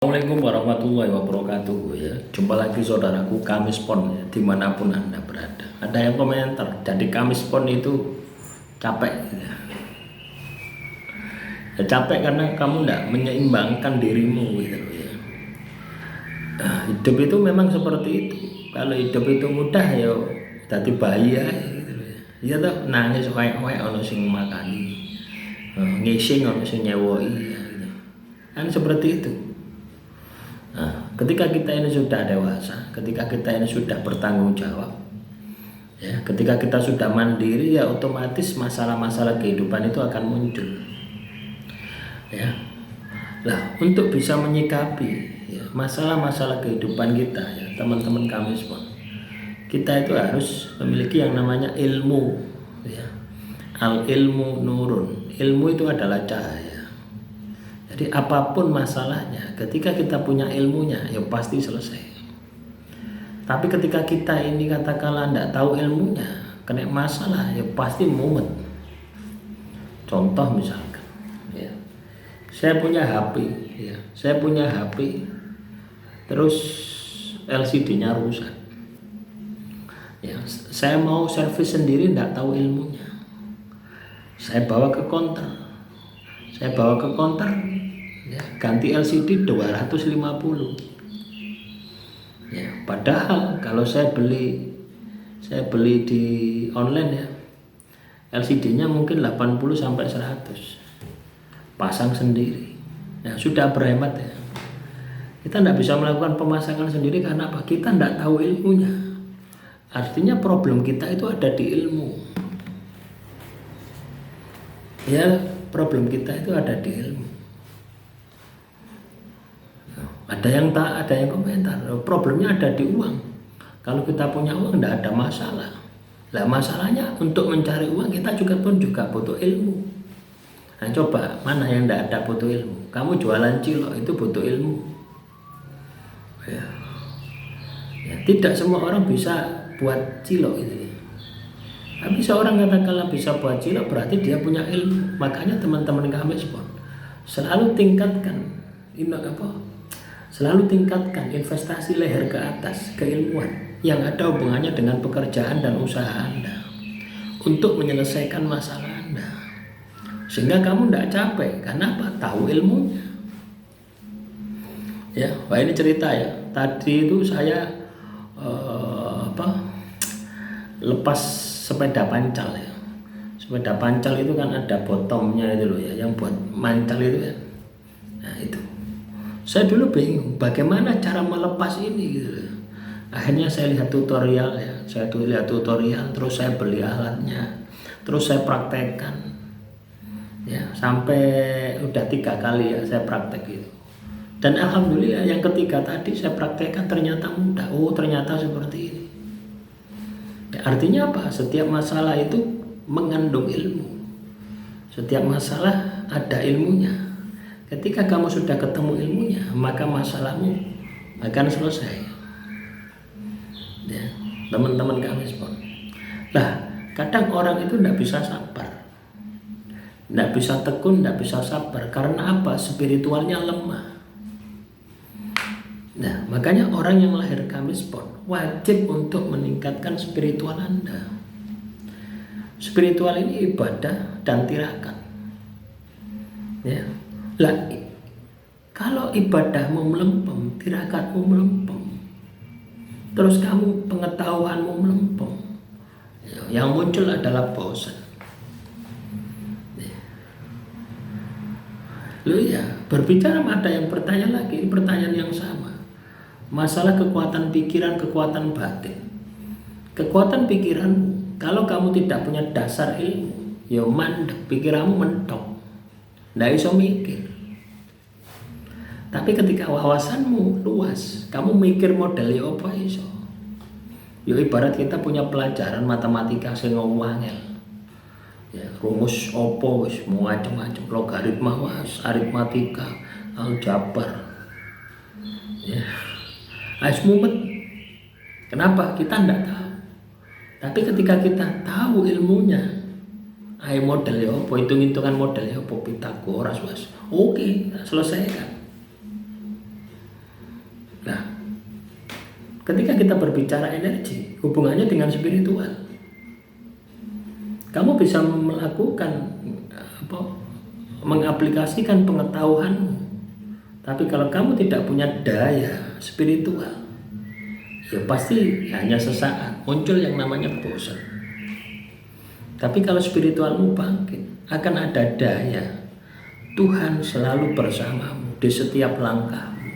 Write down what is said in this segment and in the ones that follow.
Assalamualaikum warahmatullahi wabarakatuh ya. Jumpa lagi saudaraku Kamis Pon ya, dimanapun Anda berada. Ada yang komentar, jadi Kamis Pon itu capek ya. Ya capek karena kamu tidak menyeimbangkan dirimu gitu ya. Hidup itu memang seperti itu. Kalau hidup itu mudah ya jadi bahaya gitu ya. Ya toh nangis wae-wae ono sing makani. Ngising ono sing nyewoi ya, gitu. Kan seperti itu. Nah, ketika kita ini sudah dewasa, ketika kita ini sudah bertanggung jawab, ya, ketika kita sudah mandiri, ya otomatis masalah-masalah kehidupan itu akan muncul. Ya, lah untuk bisa menyikapi ya, masalah-masalah kehidupan kita, ya teman-teman kami semua, kita itu harus memiliki yang namanya ilmu. Ya. Al ilmu nurun, ilmu itu adalah cahaya. Jadi apapun masalahnya, ketika kita punya ilmunya, ya pasti selesai. Tapi ketika kita ini katakanlah tidak tahu ilmunya, kena masalah, ya pasti mumet. Contoh misalkan, ya, saya punya HP, ya, saya punya HP, terus LCD-nya rusak. Ya, saya mau servis sendiri, tidak tahu ilmunya. Saya bawa ke konter, ya, ganti LCD 250 ya, padahal kalau saya beli di online ya, LCD-nya mungkin 80 sampai 100, pasang sendiri ya, sudah berhemat ya. Kita tidak bisa melakukan pemasangan sendiri karena apa? Kita tidak tahu ilmunya. Artinya problem kita itu ada di ilmu ya, problem kita itu ada di ilmu. Ada yang komentar, problemnya ada di uang. Kalau kita punya uang tidak ada masalah. Lah masalahnya untuk mencari uang kita juga butuh ilmu. Nah coba mana yang tidak ada butuh ilmu? Kamu jualan cilok itu butuh ilmu. Ya. Ya, tidak semua orang bisa buat cilok itu. Tapi seorang katakanlah bisa buat cilok berarti dia punya ilmu. Makanya teman-teman kami selalu tingkatkan Selalu tingkatkan investasi leher ke atas, keilmuan yang ada hubungannya dengan pekerjaan dan usaha Anda untuk menyelesaikan masalah Anda. Sehingga kamu tidak capek, karena apa? Tahu ilmunya. Ya, wah ini cerita ya. Tadi itu saya lepas sepeda pancal ya. Sepeda pancal itu kan ada bottomnya itu loh ya, yang buat mancal itu ya. Nah itu. Saya dulu bingung bagaimana cara melepas ini gitu. Akhirnya saya lihat tutorial ya, terus saya beli alatnya, terus saya praktekkan ya, sampai udah 3 kali ya saya praktek itu. Dan alhamdulillah yang ketiga tadi saya praktekkan ternyata mudah. Oh ternyata seperti ini ya, artinya apa? Setiap masalah itu mengandung ilmu. Setiap masalah ada ilmunya. Ketika kamu sudah ketemu ilmunya, maka masalahmu akan selesai. Ya, teman-teman kami semua. Nah, kadang orang itu tidak bisa sabar, tidak bisa tekun, tidak bisa sabar. Karena apa? Spiritualnya lemah. Nah, makanya orang yang lahir Kamis Pon wajib untuk meningkatkan spiritual Anda. Spiritual ini ibadah dan tirakat. Ya. Lah, kalau ibadahmu melempem, tirakatmu melempem, terus kamu pengetahuanmu melempem, yang muncul adalah bosan. Loh ya, berbicara ada yang bertanya lagi, pertanyaan yang sama. Masalah kekuatan pikiran, kekuatan batin. Kekuatan pikiranmu, kalau kamu tidak punya dasar ilmu, ya mandek, pikiranmu mentok. Nggak bisa mikir. Tapi ketika wawasanmu luas, kamu mikir model ya apa iso. Ya ibarat kita punya pelajaran matematika sing ngawangel. Ya, rumus opo wis macam-macam, logaritma was, aritmatika, aljabar. Ya. Ais mumet. Kenapa? Kita enggak tahu. Tapi ketika kita tahu ilmunya, model ya apa, hitung-hitungan model ya apa, Pitagoras was. Oke, selesaikan. Nah, ketika kita berbicara energi, hubungannya dengan spiritual. Kamu bisa melakukan mengaplikasikan pengetahuanmu, tapi kalau kamu tidak punya daya spiritual, ya pasti hanya sesaat muncul yang namanya bosan. Tapi kalau spiritualmu bangkit, akan ada daya. Tuhan selalu bersamamu di setiap langkahmu.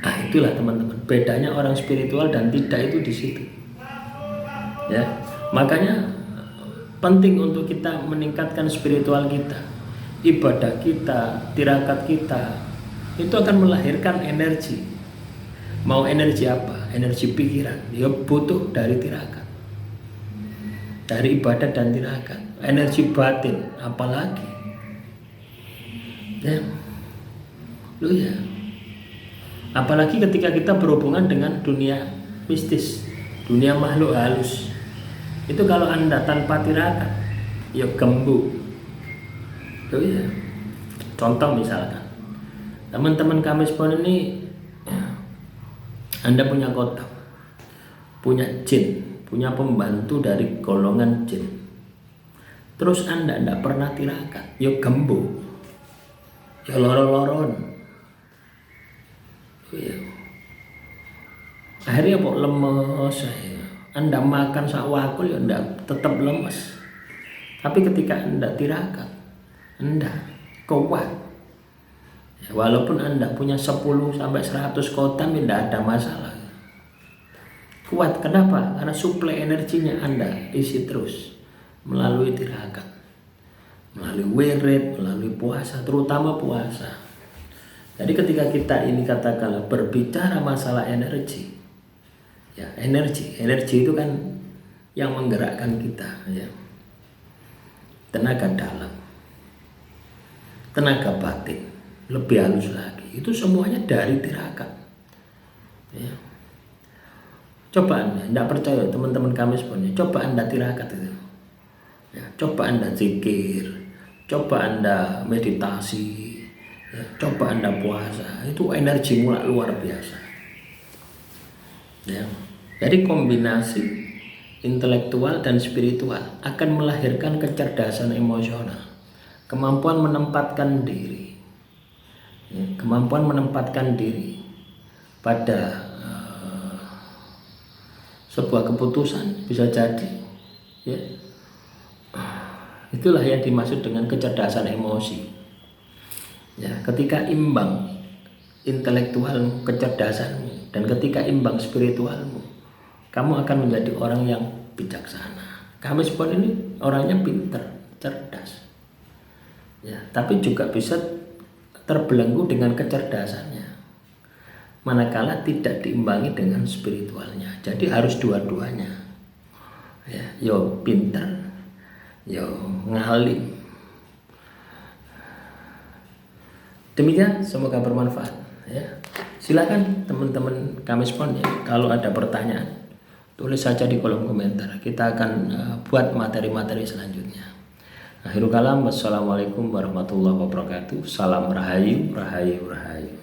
Nah, itulah teman-teman, bedanya orang spiritual dan tidak itu di situ. Ya, makanya penting untuk kita meningkatkan spiritual kita, ibadah kita, tirakat kita, itu akan melahirkan energi. Mau energi apa? Energi pikiran, ya butuh dari tirakat, dari ibadah dan tirakat. Energi batin, apalagi ya, ya. Apalagi ketika kita berhubungan dengan dunia mistis, dunia makhluk halus. Itu kalau Anda tanpa tirakat, ya gembuk. Ya. Contoh misalkan, teman-teman Kamispon ini, Anda punya kotak, punya jin, punya pembantu dari golongan jin. Terus Anda tidak pernah tirakat, ya gembuk, ya loro-loron. Ya. Akhirnya kok lemes saya. Anda makan sawakul ya enggak, tetap lemes. Tapi ketika Anda tirakat, Anda kuat. Ya, walaupun Anda punya 10 sampai 100 kotam, tidak ada masalah. Kuat, kenapa? Karena suplai energinya Anda isi terus melalui tirakat, melalui wirid, melalui puasa, terutama puasa. Jadi ketika kita ini katakanlah berbicara masalah energi, ya energi itu kan yang menggerakkan kita, ya. Tenaga dalam, tenaga batin, lebih halus lagi, itu semuanya dari tirakat, ya. Coba Anda, tidak percaya teman-teman Kamispon, coba Anda tirakat itu, ya. Coba Anda zikir, coba Anda meditasi, ya. Coba Anda puasa, itu energi luar biasa, ya. Jadi kombinasi intelektual dan spiritual akan melahirkan kecerdasan emosional, kemampuan menempatkan diri, ya, kemampuan menempatkan diri pada sebuah keputusan, bisa jadi, ya. Itulah yang dimaksud dengan kecerdasan emosi, ya. Ketika imbang intelektualmu, kecerdasanmu, dan ketika imbang spiritualmu, kamu akan menjadi orang yang bijaksana. Kamispon ini orangnya pintar, cerdas, ya, tapi juga bisa terbelenggu dengan kecerdasannya, manakala tidak diimbangi dengan spiritualnya. Jadi harus dua-duanya, ya, yo pintar, yo ngalim. Demikian, semoga bermanfaat, ya. Silakan teman-teman Kamispon, ya, kalau ada pertanyaan tulis saja di kolom komentar. Kita akan buat materi-materi selanjutnya. Akhirul kalam, wassalamualaikum warahmatullahi wabarakatuh. Salam rahayu, rahayu, rahayu.